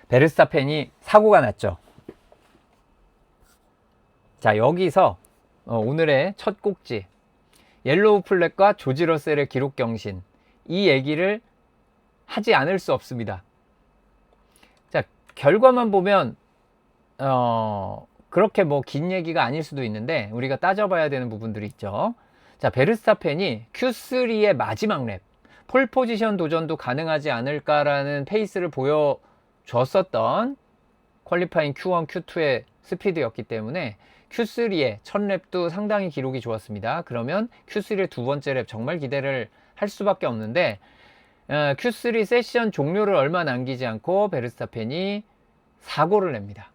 베르스타펜이 사고가 났죠. 자, 여기서 오늘의 첫 꼭지, 옐로우 플렉과 조지 러셀의 기록 경신, 이 얘기를 하지 않을 수 없습니다. 자, 결과만 보면 그렇게 뭐 긴 얘기가 아닐 수도 있는데 우리가 따져봐야 되는 부분들이 있죠. 자, 베르스타펜이 Q3의 마지막 랩, 폴 포지션 도전도 가능하지 않을까라는 페이스를 보여줬었던 퀄리파잉 Q1, Q2의 스피드였기 때문에 Q3의 첫 랩도 상당히 기록이 좋았습니다. 그러면 Q3의 두 번째 랩 정말 기대를 할 수밖에 없는데 Q3 세션 종료를 얼마 남기지 않고 베르스타펜이 사고를 냅니다.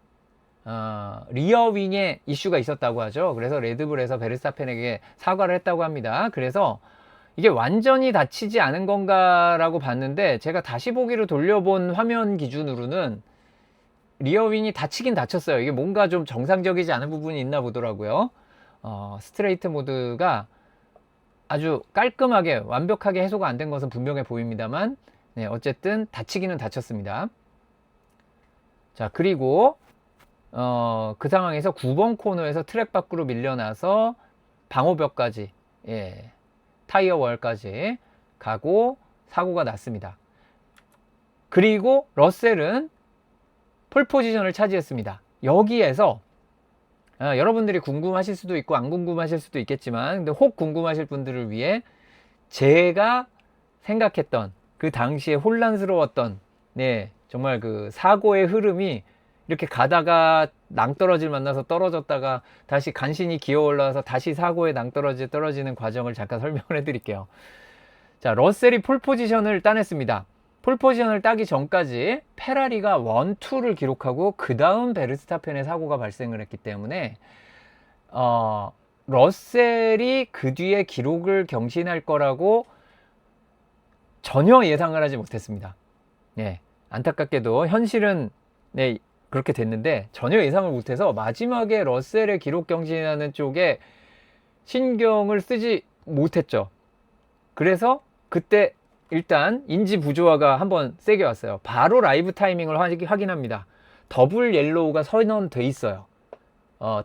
리어윙에 이슈가 있었다고 하죠. 그래서 레드불에서 베르스타펜에게 사과를 했다고 합니다. 그래서 이게 완전히 다치지 않은 건가라고 봤는데 제가 다시 보기로 돌려본 화면 기준으로는 리어윙이 다치긴 다쳤어요. 이게 뭔가 좀 정상적이지 않은 부분이 있나 보더라고요. 스트레이트 모드가 아주 깔끔하게 완벽하게 해소가 안 된 것은 분명해 보입니다만 네, 어쨌든 다치기는 다쳤습니다. 자, 그리고 그 상황에서 9번 코너에서 트랙 밖으로 밀려나서 방호벽까지, 예, 타이어 월까지 가고 사고가 났습니다. 그리고 러셀은 폴 포지션을 차지했습니다. 여기에서 여러분들이 궁금하실 수도 있고 안 궁금하실 수도 있겠지만 근데 혹 궁금하실 분들을 위해 제가 생각했던 그 당시에 혼란스러웠던, 네, 정말 그 사고의 흐름이 이렇게 가다가 낭떠러지를 만나서 떨어졌다가 다시 간신히 기어 올라와서 다시 사고에 떨어지는 과정을 잠깐 설명을 해 드릴게요. 자, 러셀이 폴 포지션을 따냈습니다. 폴 포지션을 따기 전까지 페라리가 1, 2를 기록하고 그 다음 베르스타펜의 사고가 발생을 했기 때문에 러셀이 그 뒤에 기록을 경신할 거라고 전혀 예상을 하지 못했습니다. 네, 안타깝게도 현실은 네, 그렇게 됐는데 전혀 예상을 못해서 마지막에 러셀의 기록 경신하는 쪽에 신경을 쓰지 못했죠. 그래서 그때 일단 인지 부조화가 한번 세게 왔어요. 바로 라이브 타이밍을 확인합니다. 더블 옐로우가 선언돼 있어요.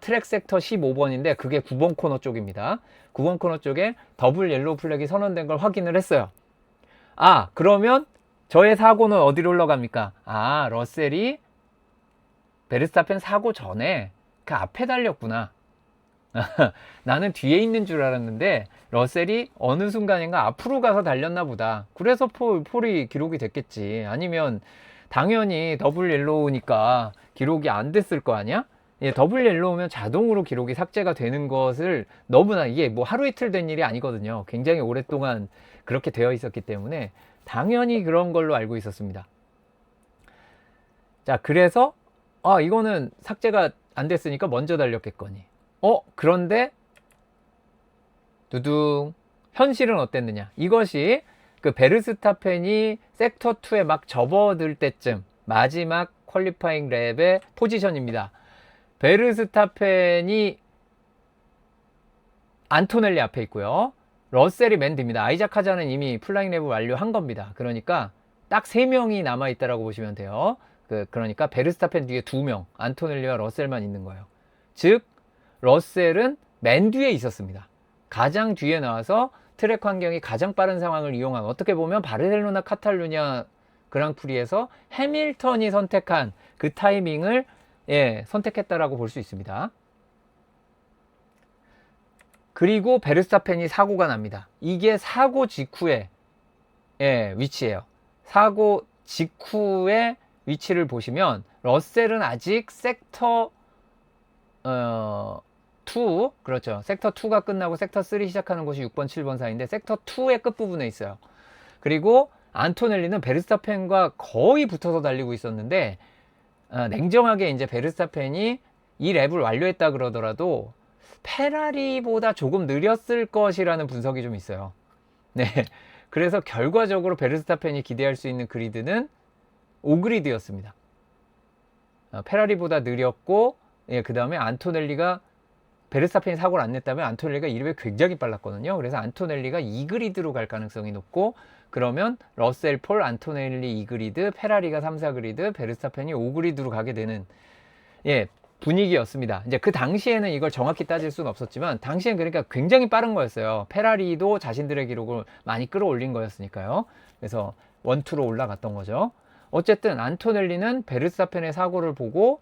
트랙 섹터 15번인데 그게 9번 코너 쪽입니다. 9번 코너 쪽에 더블 옐로우 플렉이 선언된 걸 확인을 했어요. 아, 그러면 저의 사고는 어디로 흘러갑니까? 아, 러셀이 베르스타펜 사고 전에 그 앞에 달렸구나. 나는 뒤에 있는 줄 알았는데 러셀이 어느 순간인가 앞으로 가서 달렸나 보다. 그래서 폴이 기록이 됐겠지. 아니면 당연히 더블 옐로우니까 기록이 안 됐을 거 아니야? 예, 더블 옐로우면 자동으로 기록이 삭제가 되는 것을 너무나, 이게 뭐 하루 이틀 된 일이 아니거든요. 굉장히 오랫동안 그렇게 되어 있었기 때문에 당연히 그런 걸로 알고 있었습니다. 자, 그래서 이거는 삭제가 안 됐으니까 먼저 달렸겠거니. 그런데 두둥, 현실은 어땠느냐? 이것이 그 베르스타펜이 섹터 2에 막 접어들 때쯤 마지막 퀄리파잉 랩의 포지션입니다. 베르스타펜이 안토넬리 앞에 있고요. 러셀이 맨 뒤입니다. 아이작 하자는 이미 플라잉 랩을 완료한 겁니다. 그러니까 딱 3명이 남아 있다라고 보시면 돼요. 그러니까 베르스타펜 뒤에 2명, 안토넬리와 러셀만 있는 거예요. 즉 러셀은 맨 뒤에 있었습니다. 가장 뒤에 나와서 트랙 환경이 가장 빠른 상황을 이용한, 어떻게 보면 바르셀로나 카탈루냐 그랑프리에서 해밀턴이 선택한 그 타이밍을 선택했다라고 볼 수 있습니다. 그리고 베르스타펜이 사고가 납니다. 이게 사고 직후의 위치예요. 사고 직후의 위치를 보시면 러셀은 아직 섹터 2, 그렇죠. 섹터 2가 끝나고 섹터 3 시작하는 곳이 6번, 7번 사이인데 섹터 2의 끝부분에 있어요. 그리고 안토넬리는 베르스타펜과 거의 붙어서 달리고 있었는데 냉정하게 이제 베르스타펜이 이 랩을 완료했다 그러더라도 페라리보다 조금 느렸을 것이라는 분석이 좀 있어요. 네, 그래서 결과적으로 베르스타펜이 기대할 수 있는 그리드는 5그리드였습니다. 페라리보다 느렸고, 그 다음에 안토넬리가, 베르스타펜이 사고를 안 냈다면 안토넬리가 이름이 굉장히 빨랐거든요. 그래서 안토넬리가 2그리드로 갈 가능성이 높고, 그러면 러셀, 폴, 안토넬리 2그리드, 페라리가 3, 4그리드, 베르스타펜이 5그리드로 가게 되는 예, 분위기였습니다. 이제 그 당시에는 이걸 정확히 따질 수는 없었지만 당시엔 그러니까 굉장히 빠른 거였어요. 페라리도 자신들의 기록을 많이 끌어올린 거였으니까요. 그래서 원투로 올라갔던 거죠. 어쨌든 안토넬리는 베르스타펜의 사고를 보고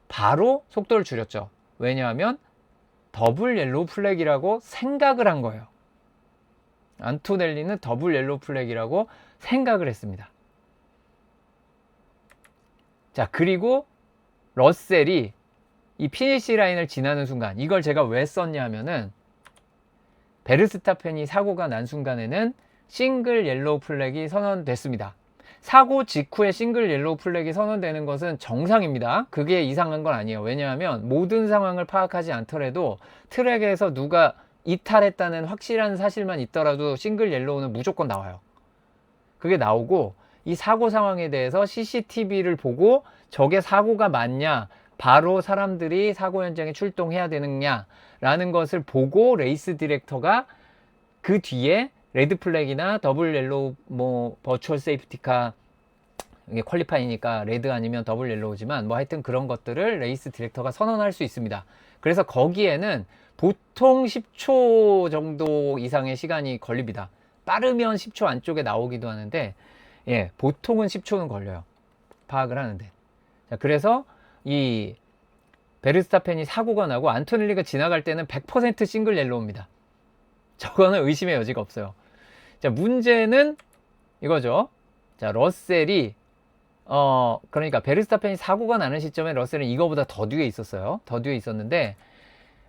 바로 속도를 줄였죠. 왜냐하면 더블 옐로우 플래그라고 생각을 한 거예요. 안토넬리는 더블 옐로우 플래그라고 생각을 했습니다. 자, 그리고 러셀이 이 피니시 라인을 지나는 순간, 이걸 제가 왜 썼냐 하면은 베르스타펜이 사고가 난 순간에는 싱글 옐로우 플래그이 선언됐습니다. 사고 직후에 싱글 옐로우 플래그이 선언되는 것은 정상입니다. 그게 이상한 건 아니에요. 왜냐하면 모든 상황을 파악하지 않더라도 트랙에서 누가 이탈했다는 확실한 사실만 있더라도 싱글 옐로우는 무조건 나와요. 그게 나오고 이 사고 상황에 대해서 CCTV를 보고 저게 사고가 맞냐, 바로 사람들이 사고 현장에 출동해야 되느냐 라는 것을 보고 레이스 디렉터가 그 뒤에 레드 플래그나 더블 옐로우, 뭐 버추얼 세이프티카, 이게 퀄리파이니까 레드 아니면 더블 옐로우지만 뭐 하여튼 그런 것들을 레이스 디렉터가 선언할 수 있습니다. 그래서 거기에는 보통 10초 정도 이상의 시간이 걸립니다. 빠르면 10초 안쪽에 나오기도 하는데 예, 보통은 10초는 걸려요. 파악을 하는데. 자, 그래서 이 베르스타펜이 사고가 나고 안토넬리가 지나갈 때는 100% 싱글 옐로우입니다. 저거는 의심의 여지가 없어요. 자, 문제는 이거죠. 자, 러셀이 그러니까 베르스타펜이 사고가 나는 시점에 러셀은 이거보다 더 뒤에 있었어요. 더 뒤에 있었는데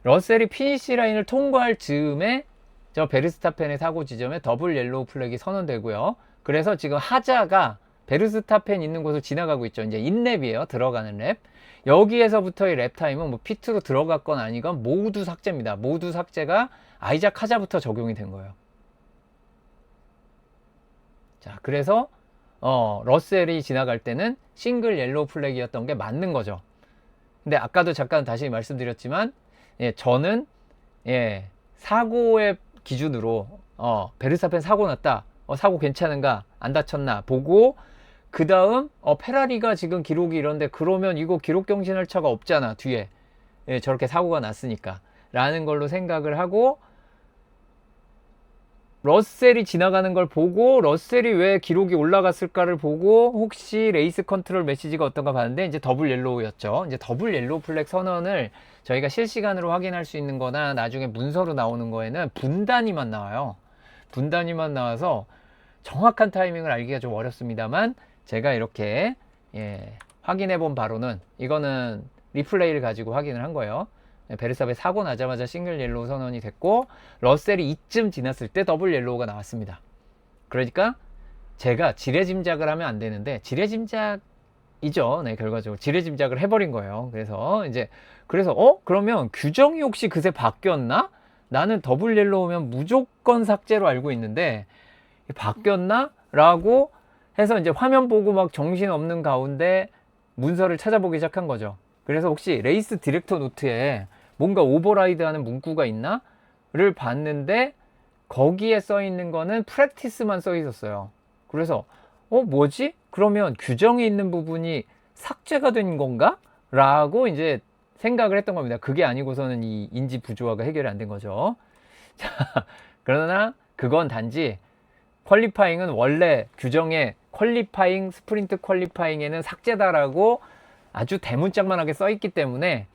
러셀이 피니시 라인을 통과할 즈음에 저 베르스타펜의 사고 지점에 더블 옐로우 플래그이 선언되고요. 그래서 지금 하자가 베르스타펜 있는 곳을 지나가고 있죠. 이제 인랩이에요. 들어가는 랩. 여기에서부터의 랩 타임은 뭐 피트로 들어갔건 아니건 모두 삭제입니다. 모두 삭제가 아이작 하자부터 적용이 된 거예요. 자, 그래서 러셀이 지나갈 때는 싱글 옐로우 플래그였던 게 맞는 거죠. 근데 아까도 잠깐 다시 말씀드렸지만 예, 저는 예, 사고의 기준으로 베르스타펜 사고 났다. 사고 괜찮은가? 안 다쳤나? 보고 그 다음 페라리가 지금 기록이 이런데 그러면 이거 기록 경신할 차가 없잖아 뒤에. 예, 저렇게 사고가 났으니까 라는 걸로 생각을 하고 러셀이 지나가는 걸 보고 러셀이 왜 기록이 올라갔을까를 보고 혹시 레이스 컨트롤 메시지가 어떤가 봤는데 이제 더블 옐로우였죠. 이제 더블 옐로우 플래그 선언을 저희가 실시간으로 확인할 수 있는 거나 나중에 문서로 나오는 거에는 분단위만 나와요. 분단위만 나와서 정확한 타이밍을 알기가 좀 어렵습니다만 제가 이렇게 예, 확인해 본 바로는 이거는 리플레이를 가지고 확인을 한 거예요. 베르스타펜 사고 나자마자 싱글 옐로우 선언이 됐고 러셀이 이쯤 지났을 때 더블 옐로우가 나왔습니다. 그러니까 제가 지레짐작을 하면 안 되는데 지레짐작이죠. 네, 결과적으로 지레짐작을 해버린 거예요. 그래서 그러면 규정이 혹시 그새 바뀌었나? 나는 더블 옐로우면 무조건 삭제로 알고 있는데 바뀌었나? 라고 해서 이제 화면 보고 막 정신없는 가운데 문서를 찾아보기 시작한 거죠. 그래서 혹시 레이스 디렉터 노트에 뭔가 오버라이드 하는 문구가 있나? 를 봤는데 거기에 써 있는 거는 프랙티스만 써 있었어요. 그래서 뭐지? 그러면 규정이 있는 부분이 삭제가 된 건가? 라고 이제 생각을 했던 겁니다. 그게 아니고서는 이 인지 부조화가 해결이 안 된 거죠. 자, 그러나 그건 단지 퀄리파잉은 원래 규정에 퀄리파잉, 스프린트 퀄리파잉에는 삭제다라고 아주 대문짝만하게 써 있기 때문에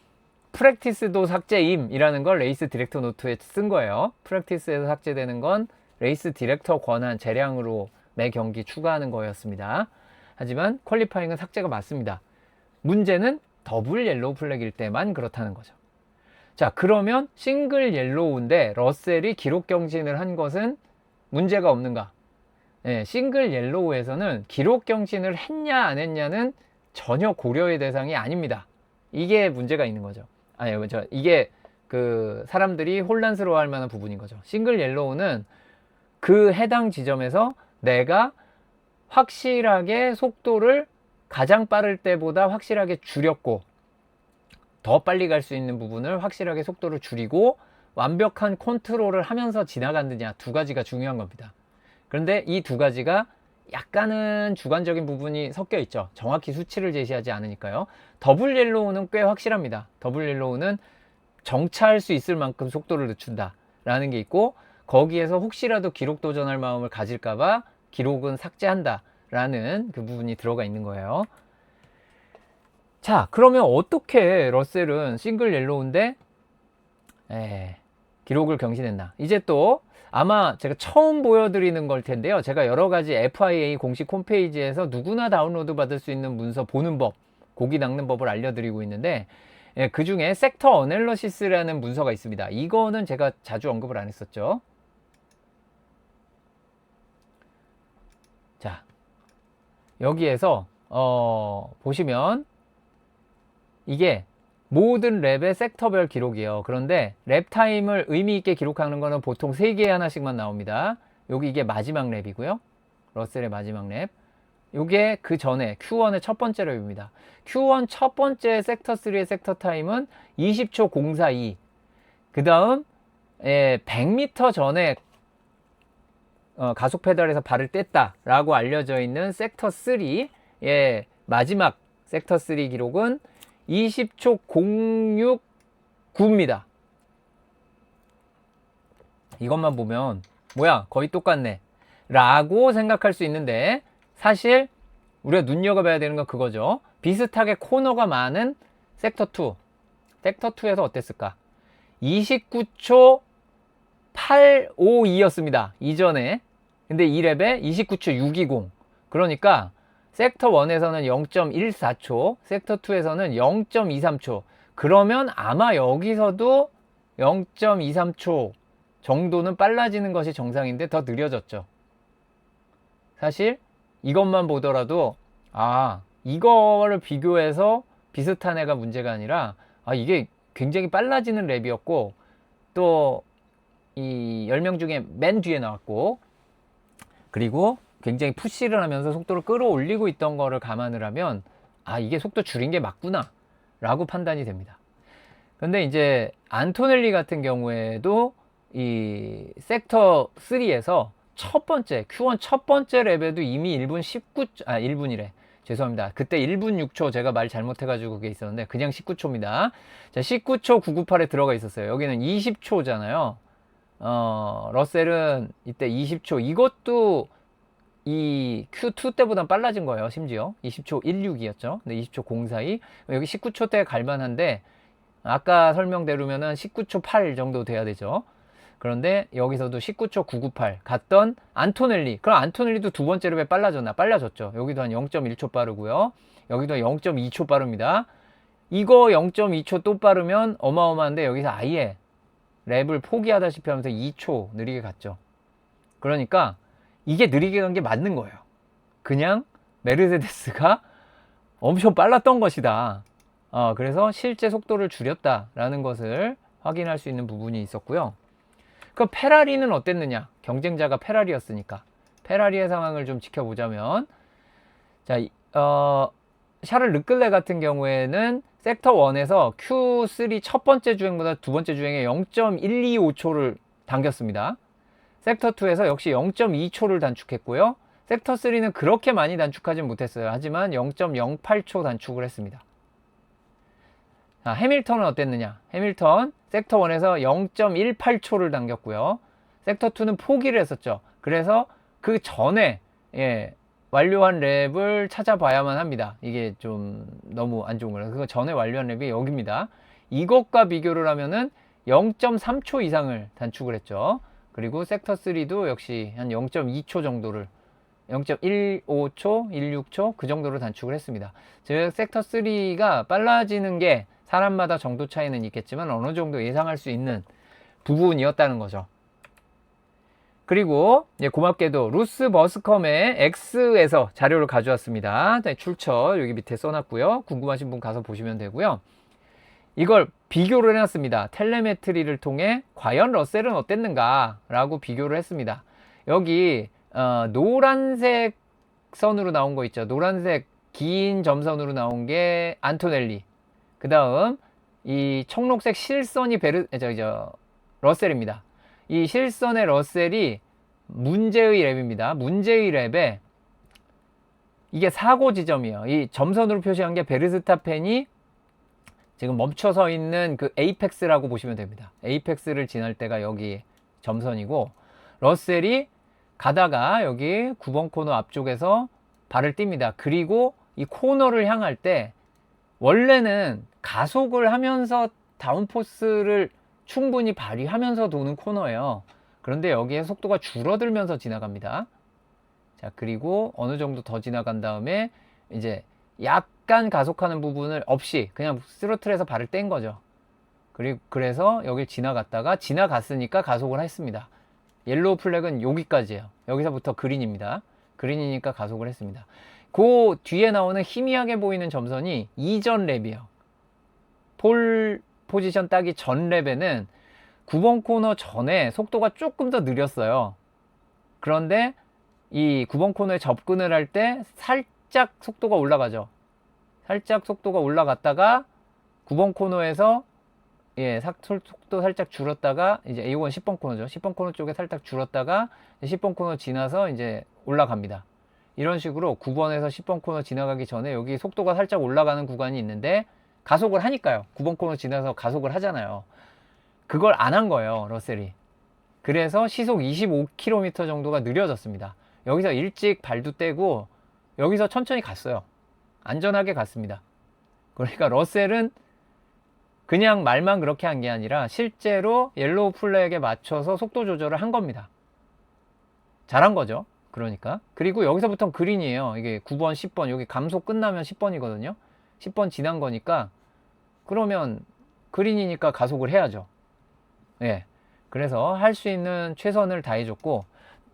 프랙티스도 삭제임 이라는 걸 레이스 디렉터 노트에 쓴 거예요. 프랙티스에서 삭제되는 건 레이스 디렉터 권한 재량으로 매 경기 추가하는 거였습니다. 하지만 퀄리파잉은 삭제가 맞습니다. 문제는 더블 옐로우 플래그일 때만 그렇다는 거죠. 자, 그러면 싱글 옐로우인데 러셀이 기록 경신을 한 것은 문제가 없는가? 네, 싱글 옐로우에서는 기록 경신을 했냐 안 했냐는 전혀 고려의 대상이 아닙니다. 이게 문제가 있는 거죠. 이게 그 사람들이 혼란스러워할 만한 부분인 거죠. 싱글 옐로우는 그 해당 지점에서 내가 확실하게 속도를 가장 빠를 때보다 확실하게 줄였고 더 빨리 갈 수 있는 부분을 확실하게 속도를 줄이고 완벽한 컨트롤을 하면서 지나갔느냐 두 가지가 중요한 겁니다. 그런데 이 두 가지가 약간은 주관적인 부분이 섞여 있죠. 정확히 수치를 제시하지 않으니까요. 더블 옐로우는 꽤 확실합니다. 더블 옐로우는 정차할 수 있을 만큼 속도를 늦춘다 라는 게 있고, 거기에서 혹시라도 기록 도전할 마음을 가질까봐 기록은 삭제한다 라는 그 부분이 들어가 있는 거예요. 자, 그러면 어떻게 러셀은 싱글 옐로우인데 기록을 경신했나? 이제 또 아마 제가 처음 보여드리는 걸 텐데요. 제가 여러 가지 FIA 공식 홈페이지에서 누구나 다운로드 받을 수 있는 문서 보는 법, 고기 낚는 법을 알려드리고 있는데, 그 중에 섹터 어널러시스라는 문서가 있습니다. 이거는 제가 자주 언급을 안 했었죠. 자, 여기에서 보시면 이게 모든 랩의 섹터별 기록이에요. 그런데 랩 타임을 의미 있게 기록하는 거는 보통 3개에 하나씩만 나옵니다. 여기 이게 마지막 랩이고요. 러셀의 마지막 랩. 요게 그 전에 Q1의 첫 번째 랩입니다. Q1 첫 번째 섹터 3의 섹터 타임은 20초 042. 그 다음 100m 전에 가속 페달에서 발을 뗐다 라고 알려져 있는 섹터 3의 마지막 섹터 3 기록은 20초 069입니다. 이것만 보면 뭐야 거의 똑같네 라고 생각할 수 있는데, 사실 우리가 눈여겨봐야 되는 건 그거죠. 비슷하게 코너가 많은 섹터 2. 섹터 2에서 어땠을까? 29초 852였습니다. 이전에. 근데 이 랩에 29초 620. 그러니까 섹터 1에서는 0.14초, 섹터 2에서는 0.23초. 그러면 아마 여기서도 0.23초 정도는 빨라지는 것이 정상인데 더 느려졌죠. 사실 이것만 보더라도 이거를 비교해서 비슷한 애가 문제가 아니라 이게 굉장히 빨라지는 랩이었고, 또 이 10명 중에 맨 뒤에 나왔고, 그리고 굉장히 푸시를 하면서 속도를 끌어올리고 있던 거를 감안을 하면 이게 속도 줄인 게 맞구나 라고 판단이 됩니다. 근데 이제 안토넬리 같은 경우에도 이 섹터 3에서 첫 번째 Q1 첫 번째 랩에도 이미 1분 1분이래. 죄송합니다. 그때 1분 6초 제가 말 잘못해가지고 그게 있었는데 그냥 19초입니다. 자, 19초 998에 들어가 있었어요. 여기는 20초잖아요. 러셀은 이때 20초. 이것도 이 Q2 때보다 빨라진 거예요. 심지어 20초 16이었죠. 근데 20초 042. 여기 19초 때 갈만한데 아까 설명대로면은 19초 8 정도 돼야 되죠. 그런데 여기서도 19초 998 갔던 안토넬리. 그럼 안토넬리도 두 번째 랩에 빨라졌죠. 여기도 한 0.1초 빠르고요. 여기도 0.2초 빠릅니다. 이거 0.2초 또 빠르면 어마어마한데 여기서 아예 랩을 포기하다시피 하면서 2초 느리게 갔죠. 그러니까 이게 느리게 간 게 맞는 거예요. 그냥 메르세데스가 엄청 빨랐던 것이다. 그래서 실제 속도를 줄였다라는 것을 확인할 수 있는 부분이 있었고요. 그 페라리는 어땠느냐? 경쟁자가 페라리였으니까. 페라리의 상황을 좀 지켜보자면, 자, 샤를 르클레 같은 경우에는 섹터 1에서 Q3 첫 번째 주행보다 두 번째 주행에 0.125초를 당겼습니다. 섹터 2에서 역시 0.2초를 단축했고요. 섹터 3는 그렇게 많이 단축하진 못했어요. 하지만 0.08초 단축을 했습니다. 자, 해밀턴은 어땠느냐? 해밀턴 섹터 1에서 0.18초를 당겼고요. sek터 2는 포기를 했었죠. 그래서 그 전에 완료한 랩을 찾아봐야만 합니다. 이게 좀 너무 안 좋은 거라서. 그 전에 완료한 랩이 여기입니다. 이것과 비교를 하면은 0.3초 이상을 단축을 했죠. 그리고 섹터 3도 역시 한 0.2초 정도를 0.15초, 16초 그 정도로 단축을 했습니다. 즉 섹터 3가 빨라지는 게 사람마다 정도 차이는 있겠지만 어느 정도 예상할 수 있는 부분이었다는 거죠. 그리고 고맙게도 루스 버스컴의 X에서 자료를 가져왔습니다. 출처 여기 밑에 써놨고요. 궁금하신 분 가서 보시면 되고요. 이걸 비교를 해놨습니다. 텔레메트리를 통해 과연 러셀은 어땠는가 라고 비교를 했습니다. 여기 노란색 선으로 나온 거 있죠. 노란색 긴 점선으로 나온 게 안토넬리. 그 다음 이 청록색 실선이 러셀입니다. 이 실선의 러셀이 문제의 랩입니다. 문제의 랩에 이게 사고 지점이에요. 이 점선으로 표시한 게 베르스타펜이 지금 멈춰서 있는 그 에이펙스라고 보시면 됩니다. 에이펙스를 지날 때가 여기 점선이고, 러셀이 가다가 여기 9번 코너 앞쪽에서 발을 띱니다. 그리고 이 코너를 향할 때 원래는 가속을 하면서 다운포스를 충분히 발휘하면서 도는 코너예요. 그런데 여기에 속도가 줄어들면서 지나갑니다. 자, 그리고 어느 정도 더 지나간 다음에 이제 약간 가속하는 부분을 없이 그냥 스로틀에서 발을 뗀 거죠. 그래서 여길 지나갔으니까 가속을 했습니다. 옐로우 플래그는 여기까지예요. 여기서부터 그린입니다. 그린이니까 가속을 했습니다. 그 뒤에 나오는 희미하게 보이는 점선이 이전 랩이에요. 폴 포지션 따기 전 랩에는 9번 코너 전에 속도가 조금 더 느렸어요. 그런데 이 9번 코너에 접근을 할 때 살짝 속도가 올라가죠. 살짝 속도가 올라갔다가 9번 코너에서 속도 살짝 줄었다가 이제 이건 10번 코너죠. 10번 코너 쪽에 살짝 줄었다가 10번 코너 지나서 이제 올라갑니다. 이런 식으로 9번에서 10번 코너 지나가기 전에 여기 속도가 살짝 올라가는 구간이 있는데 가속을 하니까요. 9번 코너 지나서 가속을 하잖아요. 그걸 안 한 거예요, 러셀이. 그래서 시속 25km 정도가 느려졌습니다. 여기서 일찍 발도 떼고 여기서 천천히 갔어요. 안전하게 갔습니다. 그러니까 러셀은 그냥 말만 그렇게 한 게 아니라 실제로 옐로우 플래그에 맞춰서 속도 조절을 한 겁니다. 잘한 거죠. 그러니까. 그리고 여기서부터는 그린이에요. 이게 9번, 10번, 여기 감속 끝나면 10번이거든요. 10번 지난 거니까, 그러면 그린이니까 가속을 해야죠. 예. 그래서 할 수 있는 최선을 다해줬고,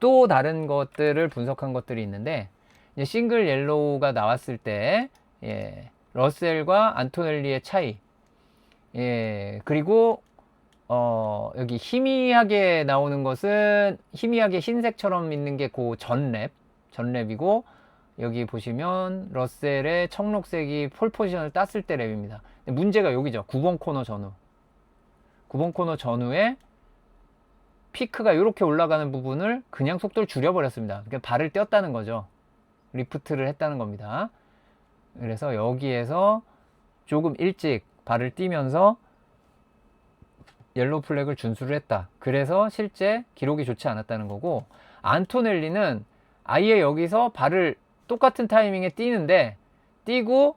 또 다른 것들을 분석한 것들이 있는데, 이제 싱글 옐로우가 나왔을 때, 러셀과 안토넬리의 차이, 그리고 여기 희미하게 나오는 것은 희미하게 흰색처럼 있는 게 그 전랩이고, 여기 보시면 러셀의 청록색이 폴 포지션을 땄을 때 랩입니다. 문제가 여기죠. 9번 코너 전후. 9번 코너 전후에 피크가 이렇게 올라가는 부분을 그냥 속도를 줄여버렸습니다. 그러니까 발을 떼었다는 거죠. 리프트를 했다는 겁니다. 그래서 여기에서 조금 일찍 발을 띄면서 옐로우 플래그를 준수를 했다. 그래서 실제 기록이 좋지 않았다는 거고, 안토넬리는 아예 여기서 발을 똑같은 타이밍에 띄는데 띄고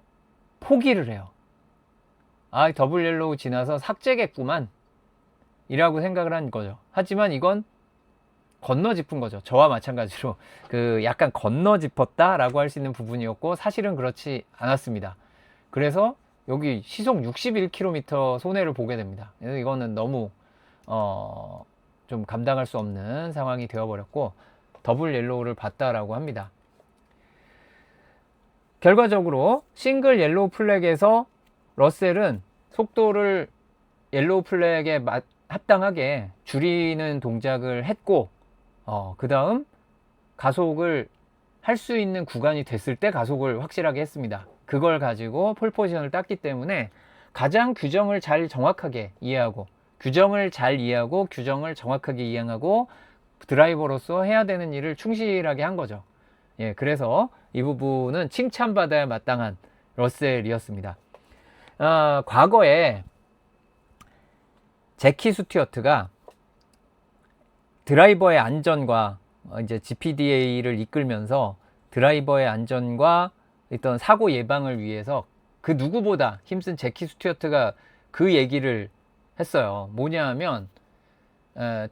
포기를 해요. 아, 더블 옐로우 지나서 삭제겠구만 이라고 생각을 한 거죠. 하지만 이건 건너 짚은 거죠. 저와 마찬가지로 그 약간 건너 짚었다 라고 할 수 있는 부분이었고, 사실은 그렇지 않았습니다. 그래서 여기 시속 61km 손해를 보게 됩니다. 그래서 이거는 너무 좀 감당할 수 없는 상황이 되어버렸고, 더블 옐로우를 봤다라고 합니다. 결과적으로 싱글 옐로우 플래그에서 러셀은 속도를 옐로우 플래그에 합당하게 줄이는 동작을 했고, 그 다음 가속을 할 수 있는 구간이 됐을 때 가속을 확실하게 했습니다. 그걸 가지고 폴 포지션을 땄기 때문에 가장 규정을 잘 정확하게 이해하고 규정을 정확하게 이해하고 드라이버로서 해야 되는 일을 충실하게 한 거죠. 그래서 이 부분은 칭찬받아야 마땅한 러셀이었습니다. 과거에 제키 스튜어트가 드라이버의 안전과 이제 GPDA를 이끌면서 드라이버의 안전과 어떤 사고 예방을 위해서 그 누구보다 힘쓴 제키 스튜어트가 그 얘기를 했어요. 뭐냐 하면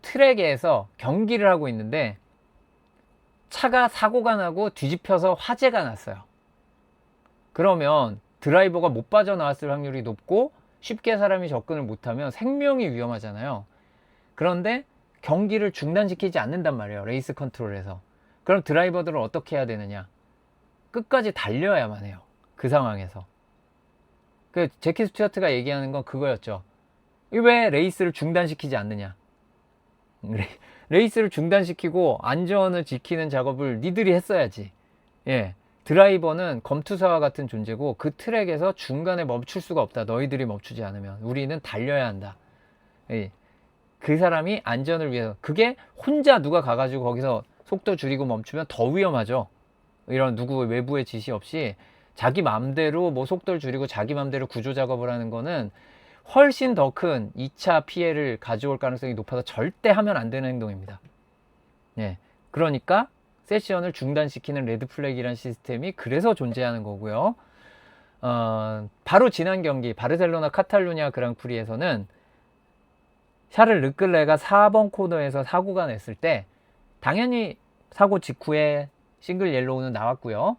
트랙에서 경기를 하고 있는데 차가 사고가 나고 뒤집혀서 화재가 났어요. 그러면 드라이버가 못 빠져나왔을 확률이 높고 쉽게 사람이 접근을 못하면 생명이 위험하잖아요. 그런데 경기를 중단시키지 않는단 말이에요. 레이스 컨트롤에서. 그럼 드라이버들은 어떻게 해야 되느냐? 끝까지 달려야만 해요. 그 상황에서. 그 제키 스튜어트가 얘기하는 건 그거였죠. 왜 레이스를 중단시키지 않느냐? 레이스를 중단시키고 안전을 지키는 작업을 니들이 했어야지. 드라이버는 검투사와 같은 존재고 그 트랙에서 중간에 멈출 수가 없다. 너희들이 멈추지 않으면. 우리는 달려야 한다. 그 사람이 안전을 위해서, 그게 혼자 누가 가가지고 거기서 속도 줄이고 멈추면 더 위험하죠. 이런 누구 외부의 지시 없이 자기 마음대로 뭐 속도를 줄이고 자기 마음대로 구조 작업을 하는 거는 훨씬 더 큰 2차 피해를 가져올 가능성이 높아서 절대 하면 안 되는 행동입니다. 예. 그러니까 세션을 중단시키는 레드 플래그이라는 시스템이 그래서 존재하는 거고요. 바로 지난 경기 바르셀로나 카탈루냐 그랑프리에서는 샤를 르클레가 4번 코너에서 사고가 냈을 때 당연히 사고 직후에 싱글 옐로우는 나왔고요.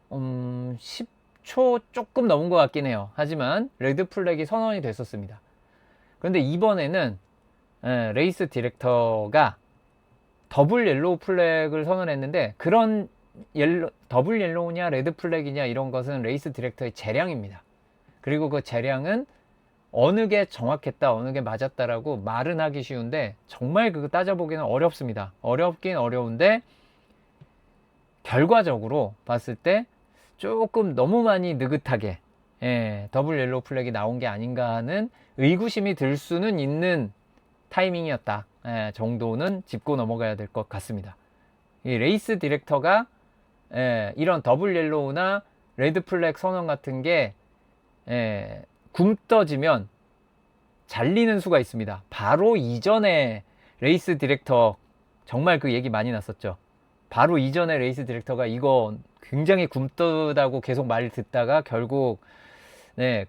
10초 조금 넘은 것 같긴 해요. 하지만 레드 플래그이 선언이 됐었습니다. 그런데 이번에는 레이스 디렉터가 더블 옐로우 플래그를 선언했는데, 그런 더블 옐로우냐 레드 플래그냐 이런 것은 레이스 디렉터의 재량입니다. 그리고 그 재량은 어느 게 정확했다 어느 게 맞았다라고 말은 하기 쉬운데 정말 그거 따져보기는 어렵습니다. 어렵긴 어려운데 결과적으로 봤을 때 조금 너무 많이 느긋하게 더블 옐로우 플래그이 나온 게 아닌가 하는 의구심이 들 수는 있는 타이밍이었다 정도는 짚고 넘어가야 될 것 같습니다. 이 레이스 디렉터가 이런 더블 옐로우나 레드 플래그 선언 같은 게 굼떠지면 잘리는 수가 있습니다. 바로 이전에 레이스 디렉터 정말 그 얘기 많이 났었죠. 바로 이전에 레이스 디렉터가 이거 굉장히 굼뜨다고 계속 말을 듣다가 결국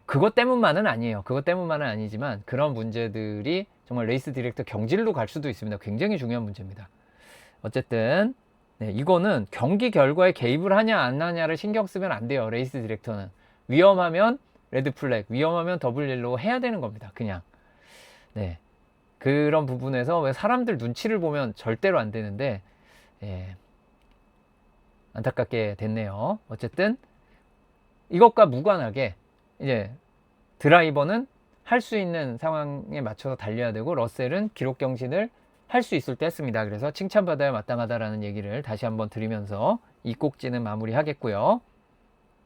그것 때문만은 아니에요. 그것 때문만은 아니지만 그런 문제들이 정말 레이스 디렉터 경질로 갈 수도 있습니다. 굉장히 중요한 문제입니다. 어쨌든 이거는 경기 결과에 개입을 하냐 안 하냐를 신경 쓰면 안 돼요. 레이스 디렉터는 위험하면 레드 플래그, 위험하면 더블 옐로우 해야 되는 겁니다. 그냥 그런 부분에서 왜 사람들 눈치를 보면 절대로 안 되는데 안타깝게 됐네요. 어쨌든 이것과 무관하게 이제 드라이버는 할 수 있는 상황에 맞춰서 달려야 되고, 러셀은 기록 경신을 할 수 있을 때 했습니다. 그래서 칭찬받아야 마땅하다라는 얘기를 다시 한번 드리면서 이 꼭지는 마무리하겠고요.